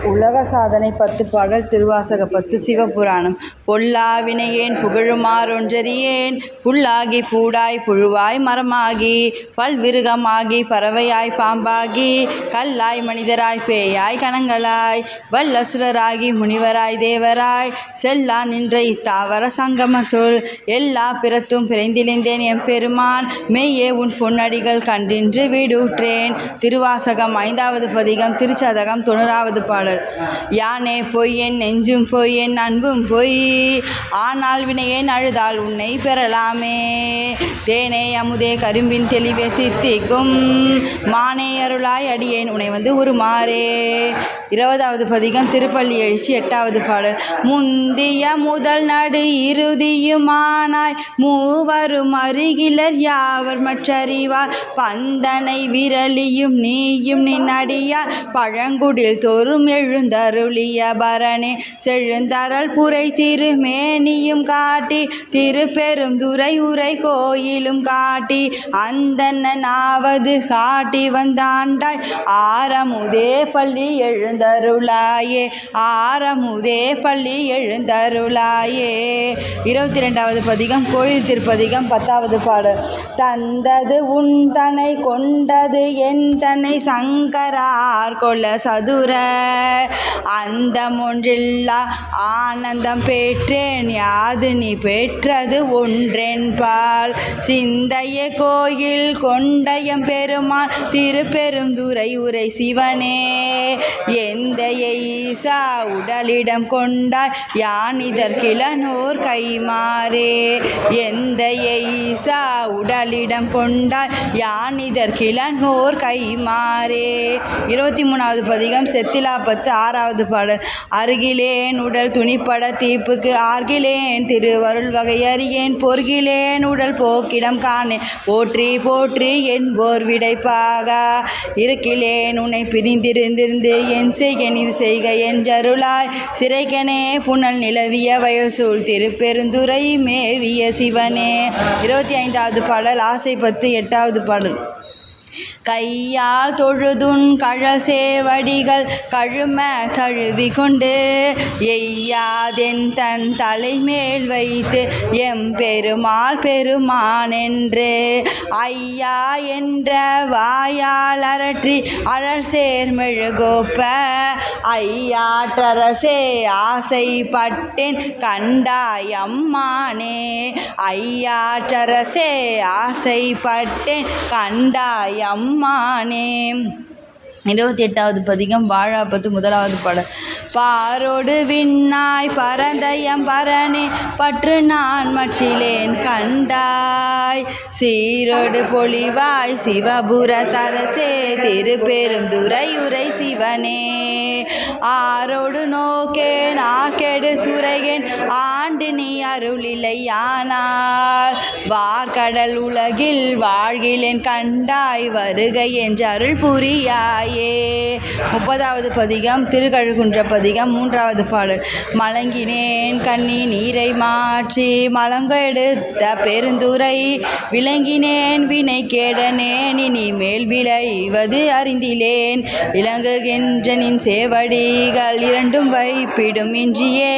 உலக சாதனை 10 பாடல் திருவாசக 10 சிவபுராணம். பொல்லாவினையேன் புகழுமாறொன்றறியேன் புல்லாகி பூடாய் புழுவாய் மரமாகி பல்விருகமாகி பறவையாய் பாம்பாகி கல்லாய் மனிதராய் பேயாய் கணங்களாய் வல்லசுரராகி முனிவராய் தேவராய் செல்லா நின்ற இத்தாவர சங்கமத்துள் எல்லா பிறத்தும் பிறந்திலிந்தேன் எம்பெருமான் மெய்யே உன் பொன்னடிகள் கண்டின்று வீடுற்றேன். திருவாசகம் 5வது பதிகம். திருச்சதகம் 90வது பாடல். யானே பொய் என் நெஞ்சும் பொய் என் அன்பும் பொய் ஆனால் வினையேன் அழுதால் உன்னை பெறலாமே தேனே அமுதே கரும்பின் தெளிவே தித்திக்கும் மானே அருளாய் அடியேன் உன்னை உருமாறே. 20வது பதிகம். திருப்பள்ளி எழுச்சி 8வது பாடல். முந்திய முதல் நடு இறுதியுமானாய் மூவரும் அருகிலர் யாவர் மற்றறிவார் பந்தனை விரலியும் நீயும் நின் அடியார் பழங்குடில் தோறும் எழுந்தருளிய பரணே செழுந்தரல் புரை திருமேனியும் காட்டி திருப்பெருந்துறை உரை கோயிலும் காட்டி அந்தனாவது காட்டி வந்தாண்டாய் ஆரமுதே பள்ளி எழுந்தருளாயே ஆரமுதே பள்ளி எழுந்தருளாயே. 22வது பதிகம். கோயில் திருப்பதிகம் 10வது பாடல். தந்தது உன் தனை கொண்டது என் தன்னை சங்கரார் கொள்ள சதுர அந்தமொன்றில்லா ஆனந்தம் பெற்றேன் யாது நீ பெற்றது ஒன்றென்பால் சிந்தைய கோயில் கொண்டயம் பெருமான் திருப்பெருந்துறை உரை சிவனே எந்தைய ஈசா உடலிடம் கொண்டாய் யான் இதற்கிலனோர் கைமாறே எந்தைய ஈசா உடலிடம் கொண்டாய் யான் இதற்கிலனோர் கைமாறே. 23வது பதிகம். செத்திலாப்பத்து 6வது பாடல். அருகிலேன் உடல் துணிப்பட தீப்புக்கு ஆர்கிலேன் திருவருள் வகை அறியேன் பொறுகிலேன் உடல் போக்கிடம் காணேன் போற்றி போற்றி என்போர் விடைப்பாக இருக்கிலேன் உன்னை பிரிந்திருந்திருந்து என் செய்கன் இது செய்க என்றருளாய் சிறைக்கனே புனல் நிலவிய வயல் சூழ் திருப்பெருந்துறை மேவிய சிவனே. 25வது பாடல். ஆசை 10 8வது பாடல். கையால் தொழுதுன் கழல் சேவடிகள் கழும தழுவி கொண்டு எய்யாதென் தன் தலைமேல் வைத்து எம்பெருமாள் பெருமான் என்று ஐயா என்ற வாயால் அரற்றி அழல் சேர்மெழுகோப்ப ஐயாற்றரசே ஆசைப்பட்டேன் கண்டாய் அம்மானே ஐயாற்றரசே ஆசைப்பட்டேன் கண்டாய் அம்மானே. 28வது பதிகம். வாழாப்பத்து 1வது பாடல். பாரோடு விண்ணாய் பரந்தயம் பரணே பற்று நான் மற்றிலேன் கண்டாய் சீரோடு பொலிவாய் சிவபுர தரசே திருப்பெருந்துறை உரை சிவனே ஆரோடு நோக்கேன் ஆக்கெடு துறையேன் ஆண்டு நீ அருளிலை ஆனால் வார்கடல் உலகில் வாழ்கிலேன் கண்டாய் வருகை என்று அருள் புரியாய் 30வது பதிகம். திருக்கழுகுன்ற பதிகம் 3வது பாடல். மலங்கினேன் கண்ணி நீரை மாற்றி மலங்கெடுத்த பெருந்துரை விளங்கினேன் வினை கேடனேன் இனி மேல் விளைவது அறிந்திலேன் விளங்குகின்ற நின் சேவடிகள் இரண்டும் வைப்பிடும் இன்றியே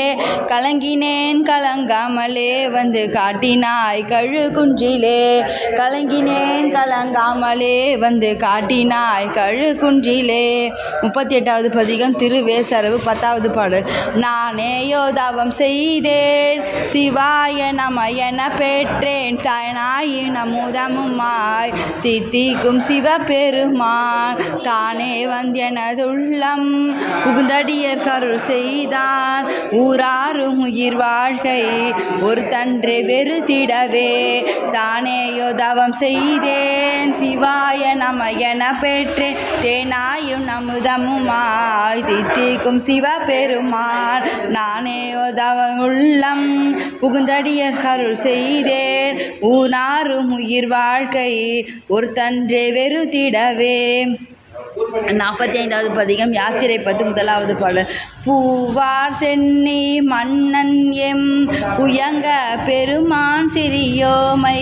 கலங்கினேன் கலங்காமலே காட்டினாய் கழுகுன்றிலே கலங்கினேன் கலங்காமலே காட்டினாய் கழுகுன்றிலே. 38வது பதிகம். திருவேசரவு 10வது பாடல். நானே யோதாவம் செய்தேன் சிவாய நமயன பெற்றேன் தானாயின் அமுதமுமாய் தித்திக்கும் சிவபெருமான் தானே வந்தெனதுள்ளம் புகுந்தடியர் கருள் செய்தான் ஊராரும் உயிர் வாழ்க்கை ஒரு தன்றை வெறுத்திடவே தானே யோதாவம் செய்தேன் சிவாய நமயன பெற்றேன் தேனாயும் அமுதமுமாய் தித்திக்கும் சிவபெருமான் நானே உள்ளம் புகுந்தடியர் கருள் செய்தேன் ஊனாரும் உயிர் வாழ்க்கை ஒரு தன்றை வெறுத்திடவே. 45வது பதிகம் யாத்திரை பத்து முதலாவது பாடல். பூவார் சென்னி மன்னன் எம் உயங்க பெருமான் சிறியோமை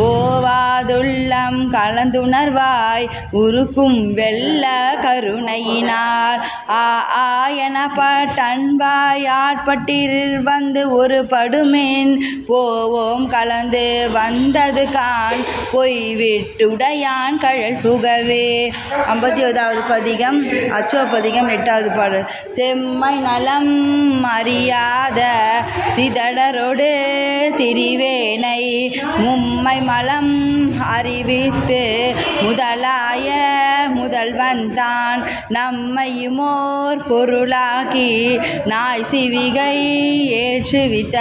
ஓவாதுள்ளம் கலந்துணர்வாய் உருக்கும் வெள்ள கருணையினால் ஆயனப்பட்டன்பாய் ஆட்பட்டிர் வந்து ஒரு படுமேன் போவோம் கலந்து வந்தது கான் பொய்விட்டுடையான் கழல் புகவே. 50வது பதிகம் அச்சோப்பதிகம் 8வது பாடல். செம்மை நலம் அறியாத சிதடரோடு திரிவேனை மும்மை மலம் அறிவித்து முதலாய முதல்வன் தான் நம்மையுமோர் பொருளாக்கி நாய் சிவிகை ஏற்றுவித்த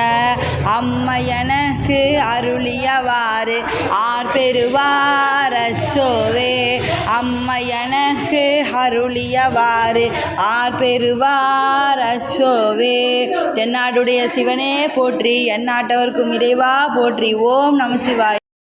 அம்மையனக்கு அருளியவாறு ஆர்பெறுவார் அச்சோவே. அம்மையனக்கு அருளியவாறு ஆர்பெறுவார் அச்சோவே. தென்னாடுடைய சிவனே போற்றி, எந்நாட்டவர்க்கும் இறைவா போற்றி. ஓம் நமச்சிவாய.